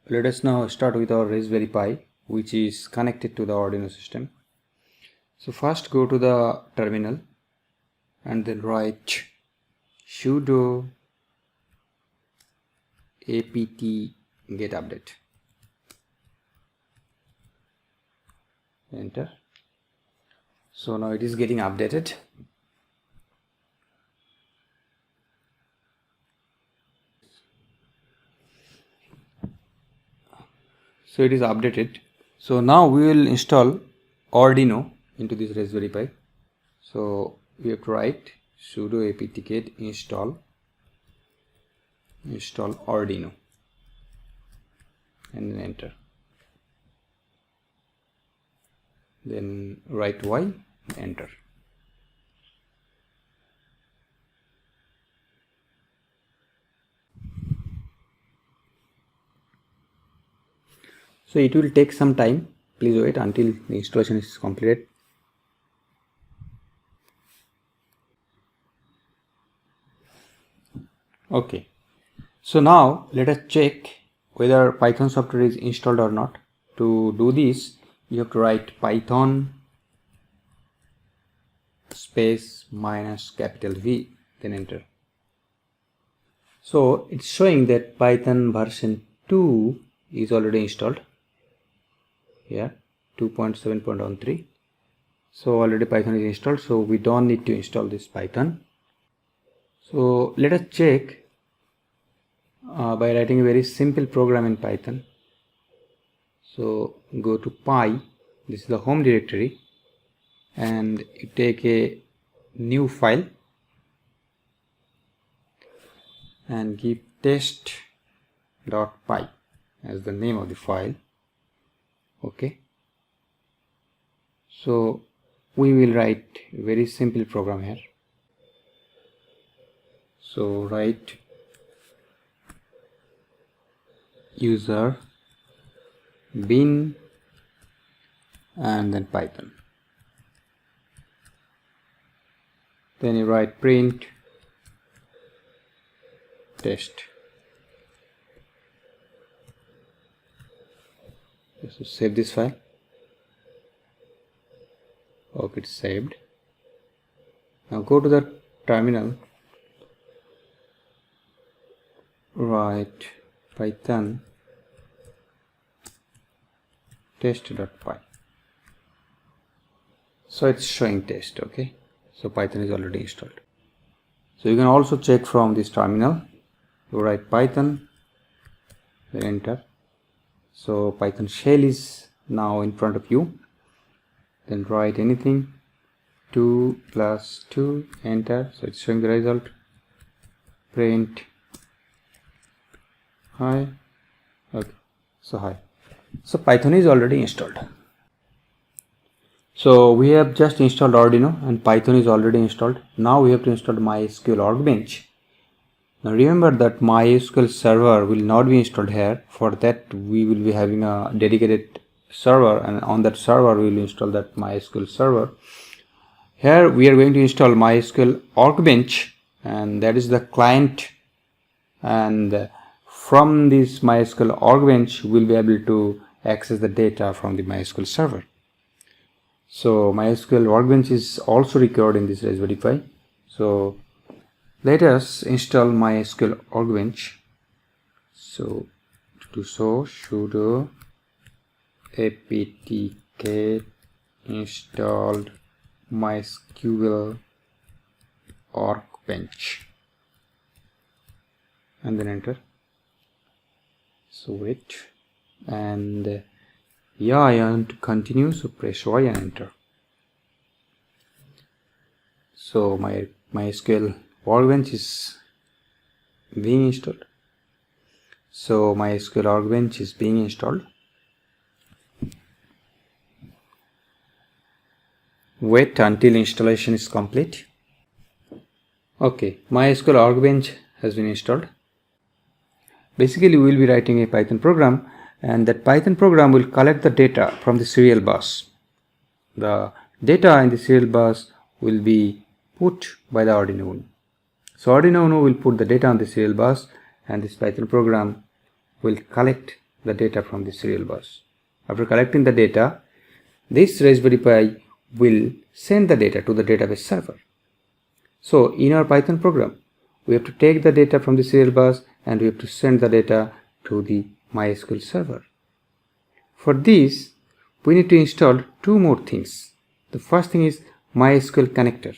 Let us now start with our Raspberry Pi, which is connected to the Arduino system. So first go to the terminal and then write sudo apt get update. Enter. So now it is getting updated. So it is updated. So now we will install Arduino into this Raspberry Pi. So we have to write sudo apt-get install Arduino and then enter. Then write y, enter. So it will take some time. Please wait until the installation is completed. Okay. So now let us check whether Python software is installed or not. To do this, you have to write Python space minus capital V, then enter. So it's showing that Python version 2 is already installed. Here 2.7.13. So already Python is installed, so we don't need to install this Python. So let us check by writing a very simple program in Python. So go to Pi, this is the home directory, and you take a new file and give test.py as the name of the file. Okay, so we will write a very simple program here. So write user bin and then Python. Then you write print test. So save this file. Okay, it's saved. Now go to the terminal, write Python test.py. So it's showing test. Okay, so Python is already installed. So you can also check from this terminal. You write Python, then enter. So Python shell is now in front of you. Then write anything, 2 + 2, enter. So it's showing the result. Print hi. Okay, so hi. So Python is already installed. So we have just installed Arduino and Python is already installed. Now we have to install MySQL Workbench. Now remember that MySQL server will not be installed here. For that we will be having a dedicated server, and on that server we will install that MySQL server. Here we are going to install MySQL Workbench, and that is the client, and from this MySQL Workbench we will be able to access the data from the MySQL server. So MySQL Workbench is also required in this Raspberry Pi. So let us install MySQL Workbench. So to do so, sudo apt-get installed MySQL Workbench and then enter. So wait, and yeah, I want to continue, so press Y and enter. So my MySQL Workbench is being installed. So MySQL Workbench is being installed. Wait until installation is complete. Okay, MySQL Workbench has been installed. Basically we will be writing a Python program, and that Python program will collect the data from the serial bus. The data in the serial bus will be put by the Arduino Uno. So Arduino Uno will put the data on the serial bus, and this Python program will collect the data from the serial bus. After collecting the data, this Raspberry Pi will send the data to the database server. So in our Python program, we have to take the data from the serial bus and we have to send the data to the MySQL server. For this, we need to install two more things. The first thing is MySQL connector.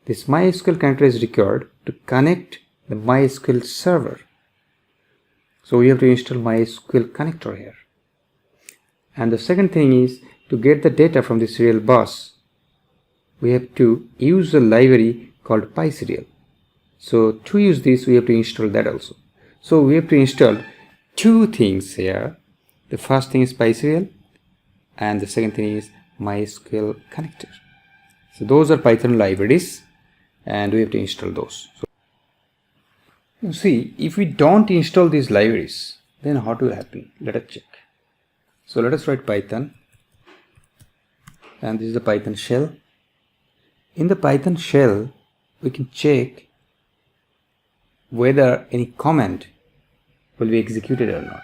This MySQL connector is required to connect the MySQL server. So we have to install MySQL connector here. And the second thing is to get the data from the serial bus, we have to use a library called PySerial. So to use this, we have to install that also. So we have to install two things here. The first thing is PySerial and the second thing is MySQL connector. So those are Python libraries and we have to install those. So you see, if we don't install these libraries, then what will happen? Let us check. So let us write Python, and this is the Python shell. In the Python shell, we can check whether any command will be executed or not.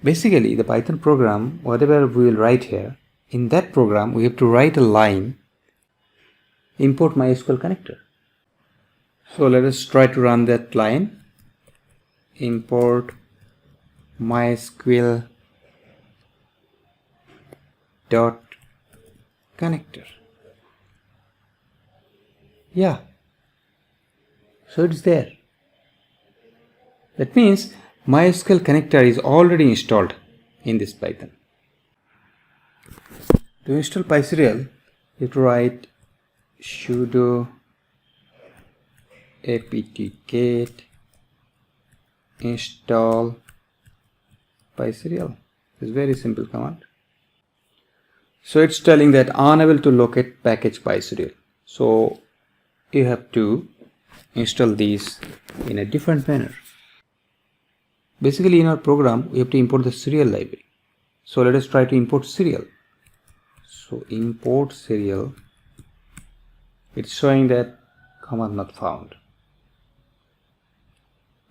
Basically, the Python program, whatever we will write here, in that program we have to write a line, import MySQL connector. So let us try to run that line, import MySQL dot connector. Yeah, so it's there. That means MySQL connector is already installed in this Python. To install PySerial, you have to write sudo apt-get install PySerial. It's a very simple command. So it's telling that unable to locate package PySerial. So you have to install these in a different manner. Basically, in our program, we have to import the serial library. So let us try to import serial. So import serial. It's showing that command not found.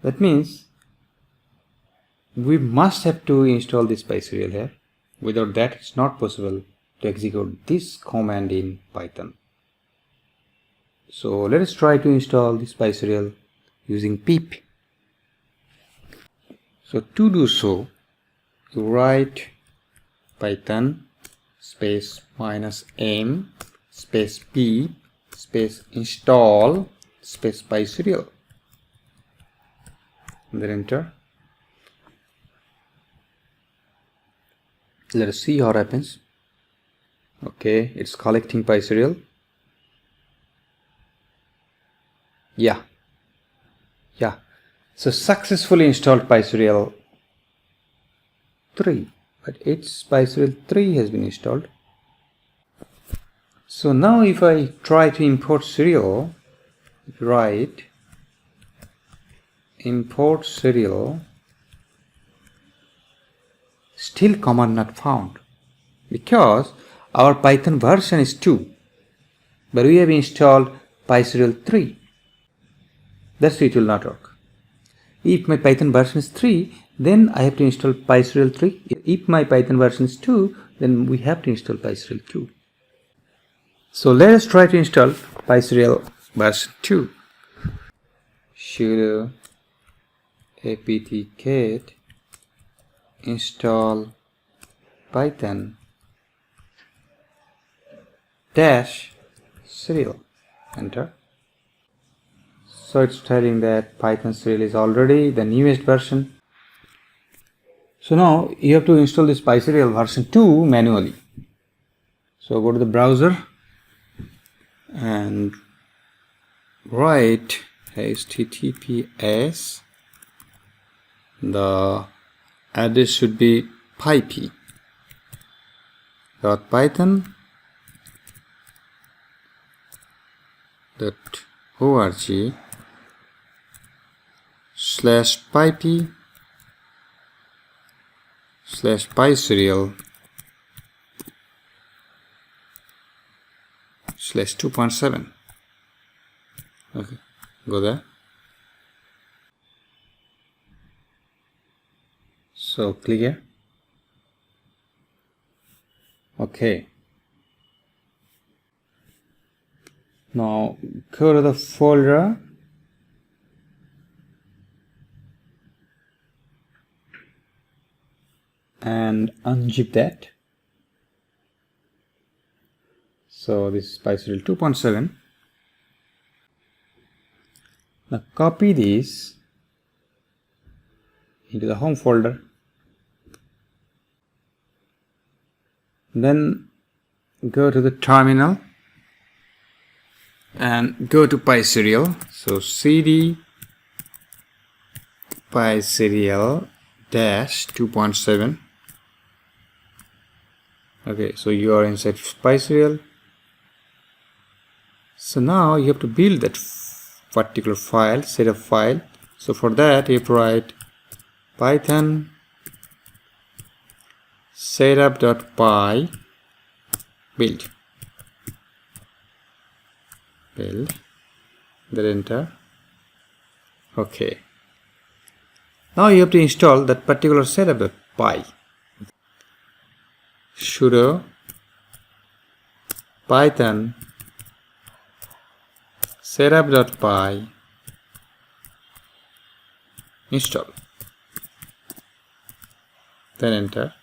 That means we must have to install this PySerial here. Without that, it's not possible to execute this command in Python. So let us try to install this PySerial using pip. So to do so, you write Python space -m space pip space install space PySerial. And then enter. Let us see what happens. Okay, it's collecting PySerial. Yeah. So successfully installed PySerial 3, but its PySerial 3 has been installed. So now if I try to import serial, write import serial, still command not found because our Python version is 2, but we have installed PySerial 3. That's why it will not work. If my Python version is 3, then I have to install PySerial 3. If my Python version is 2, then we have to install PySerial 2. So let us try to install PySerial version 2. Sudo apt-get install Python -serial. Enter. So it's telling that Python serial is already the newest version. So now you have to install this PySerial version 2 manually. So go to the browser and write HTTPS. The address should be python.org/pyp/PySerial/2.7. Okay, go there. So click here. Okay. Now go to the folder and unzip that. So this is PySerial 2.7. Now copy this into the home folder. Then go to the terminal and go to PySerial. So cd PySerial -2.7. Okay, so you are inside PySerial. So now you have to build that particular file, setup file. So for that you have to write python setup.py build, then enter. Okay, now you have to install that particular setup.py. Sudo python setup.py install, then enter.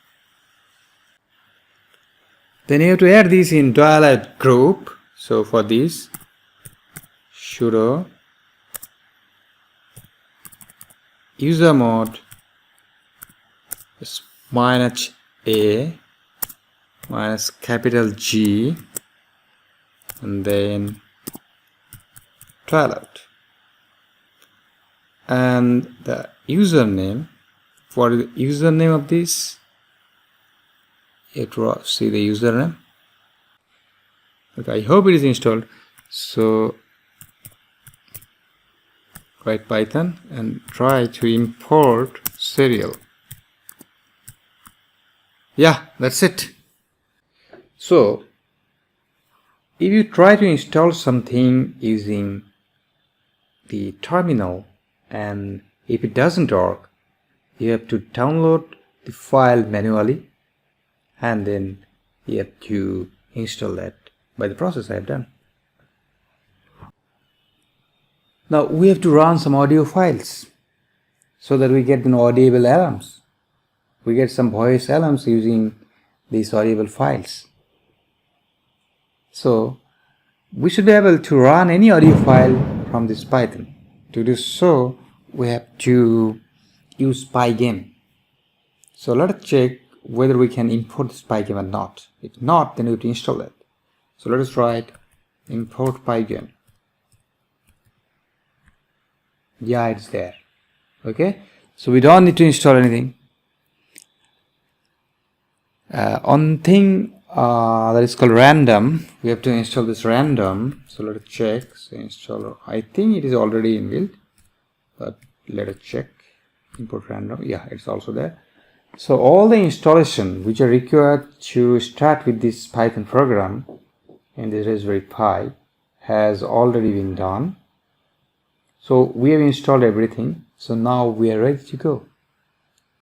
Then you have to add this in dialog group. So for this, sudo usermod -a capital G and then dialog, and the username, for the username of this you have to see the username. Okay, I hope it is installed. So write python and try to import serial. Yeah, that's it. So if you try to install something using the terminal and if it doesn't work, you have to download the file manually and then you have to install that by the process I have done. Now we have to run some audio files so that we get audible alarms. We get some voice alarms using these audible files. So we should be able to run any audio file from this Python. To do so, we have to use Pygame. So let us check whether we can import this Pygame or not. If not, then we have to install it. So let us write import Pygame. Yeah, it's there. Okay, so we don't need to install anything. On thing that is called random, we have to install this random. So let us check. So installer, I think it is already inbuilt, but let us check. Import random. Yeah, it's also there. So all the installation which are required to start with this Python program in this Raspberry Pi has already been done. So we have installed everything. So now we are ready to go.